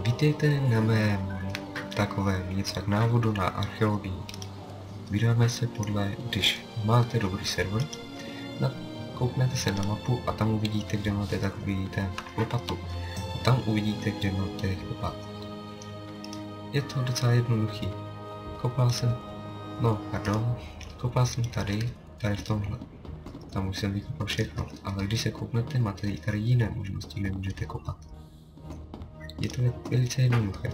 Vítejte na mém takovém něco jak návodu na archeologii. Vydáme se když máte dobrý server, kouknete se na mapu a tam uvidíte, kde máte takový ten lopatu. A tam uvidíte, kde máte kopat. Je to docela jednoduchý. Kopal jsem tady v tomhle. Tam už jsem vykopal všechno, ale když se kouknete, máte tady jiné možnosti, kde můžete kopat. Je to velice jednoduché.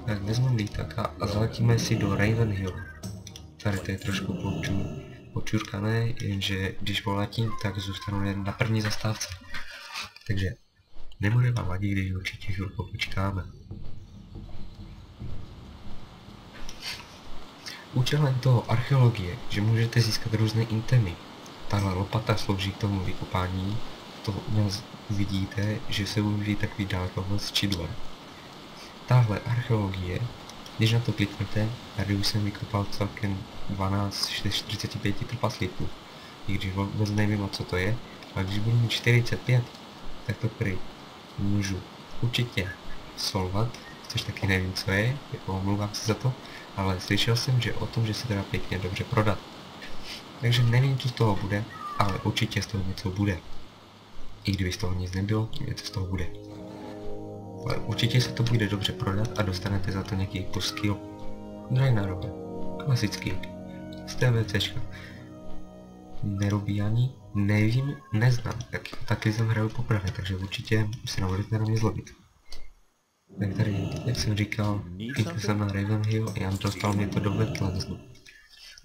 Tak vezmeme lítáka a zaletíme si do Ravenhill. Tady to je trošku počurkané, jenže když poletím, tak zůstanu jen na první zastávce. Takže nebude vám vadit, když určitě chvilku počkáme. Účelem toho archeologie, že můžete získat různé itemy. Tahle lopata slouží k tomu vykopání, to uvidíte, že se uvidí takový dálkohled s čidlem. Tahle archeologie, když na to kliknete, tady už jsem vykopal celkem 12 45 trpaslíků. I když vůbec nevím, co to je, ale když budu mít 45, tak to prý můžu určitě solvat, což taky nevím, co je, jako omlouvám se za to, ale slyšel jsem, že o tom, že se dá pěkně dobře prodat. Takže nevím, co z toho bude, ale určitě z toho něco bude. I kdyby z toho nic nebylo, něco z toho bude. Ale určitě se to bude dobře prodat a dostanete za to nějaký plus skill. Draenarové. Klasický. Z TVCčka. Nerobí ani, nevím, neznám. Taky jsem hraju poprvé, takže určitě se nebudete na mě zlobit. Tak tady, jak jsem říkal, klikl jsem na Ravenhill a dostal mě to do Wetlandsu.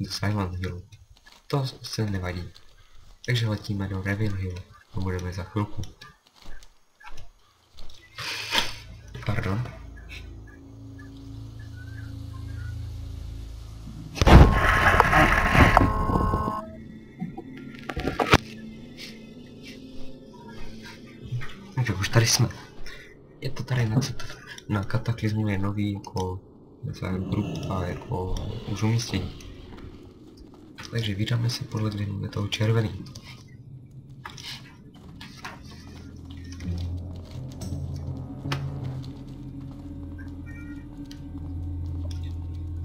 Do Silent Hillu. To se nevadí. Takže letíme do Ravenhillu. To budeme za chvilku. Pardon. Takže už tady jsme. Je to tady na kataklizmu je nový jako grupa jako už umístění. Takže vydáme se podle kde toho červený.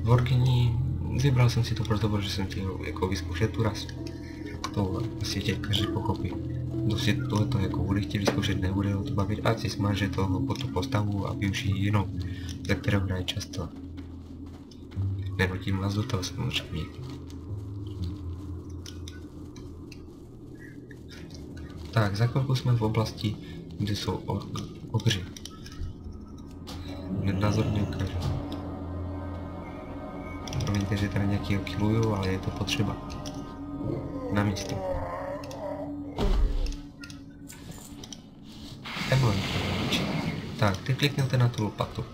Vorkyni, vybral jsem si to proto, protože jsem chtěl jako vyzkoušet tu rasu. To asi tě každý pochopí. Kdo si tohleto jako bude chtít vyzkoušet, nebude ho to bavit, ať si smaže toho po tu postavu a využijí jinou, za kterou hraje často. Nenutím vás do toho samozřejmě. Tak, za chvilku jsme v oblasti, kde jsou ogři. Názorně ukážu. Promiňte, že tady nějaký killuju, ale je to potřeba. Na místě. Tak, teď klikněte na tu lopatu.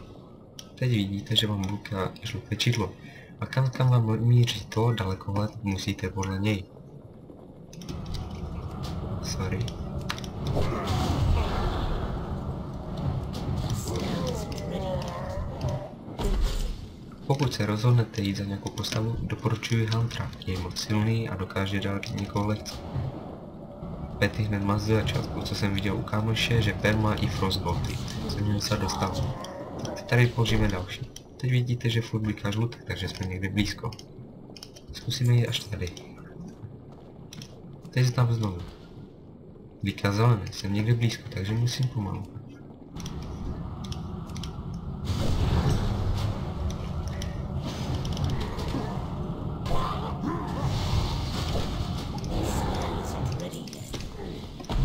Teď vidíte, že vám bluká žluté čidlo. A kam vám míří to dalekohled, musíte podle něj. Sorry. Pokud se rozhodnete jít za nějakou postavu, doporučuji Huntera. Je moc silný a dokáže dát někoho lehce. Petty hned má z začátku, co jsem viděl u kámoše, že Per má i frostbolty. Jsem se dostal. Tady použijeme další. Teď vidíte, že furt bliká žluté, takže jsme někde blízko. Zkusíme jít až tady. Teď tam znovu. Bliká zelené, jsem někde blízko, takže musím pomalu.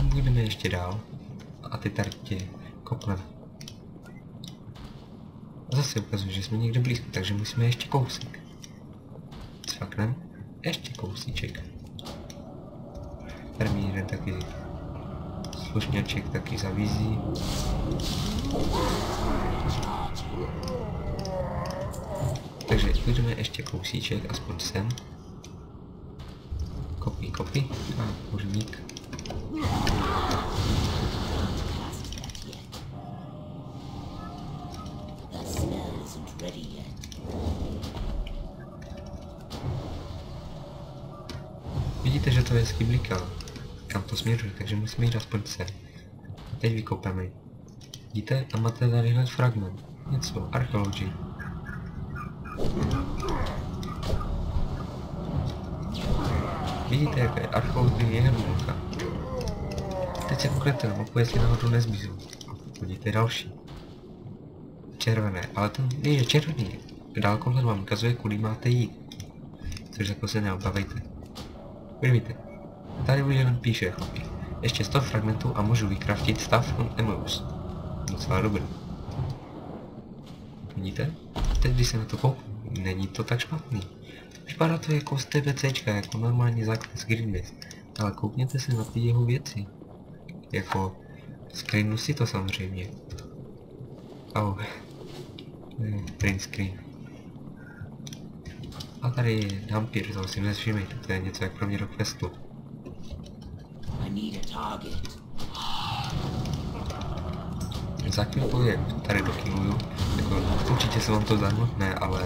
Budeme ještě dál a ty tady tě kopneme. A zase ukazuje, že jsme někde blízko, takže musíme ještě kousek. Cvaknem, ještě kousíček. Tady mi jeden taky slušňaček taky zavízí. Takže budeme ještě kousíček, aspoň sem. Kopí a možník. Vidíte, že to hezky bliká, kam to směřuje, takže musíme jít aspoň sem. A teď vykopeme Vidíte, tam máte tady hned fragment. Něco, archeology. Vidíte, jaká je archeologie je hrdulka. Teď se koukněte na mapu, jestli náhodou nezmizou. Vidíte další. Červené, ale ten je červený. Dálkohled vám ukazuje, kudy máte jít. Což jako se neobavejte. Vidíte, tady už jen píše, ještě 100 fragmentů a můžu vykraftit stav on Emus. Docela dobrý. Vidíte? Teď když se na to kouknu, není to tak špatný. Vypadá to jako z TBCčka, jako normální základ z Greenbase. Ale koukněte se na ty jeho věci. Jako, screenu si to samozřejmě. Oh. Print screen. A tady je Dampir, to si nevšimejte, to je něco jak pro mě do questu. Za chvilku je tady dokinuju, jako určitě se vám to zanotné, ale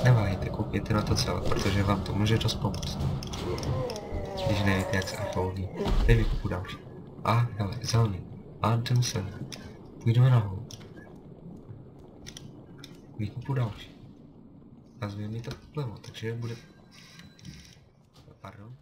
neváhejte, koukněte na to celé, protože vám to může dost pomoct. Když nevíte, jak se archeologií, teď vykupu další. A hele, zelený, Antonsen, půjdeme nahoru. Vykupu další. A zvěm mi to vlevo, takže bude... Pardon.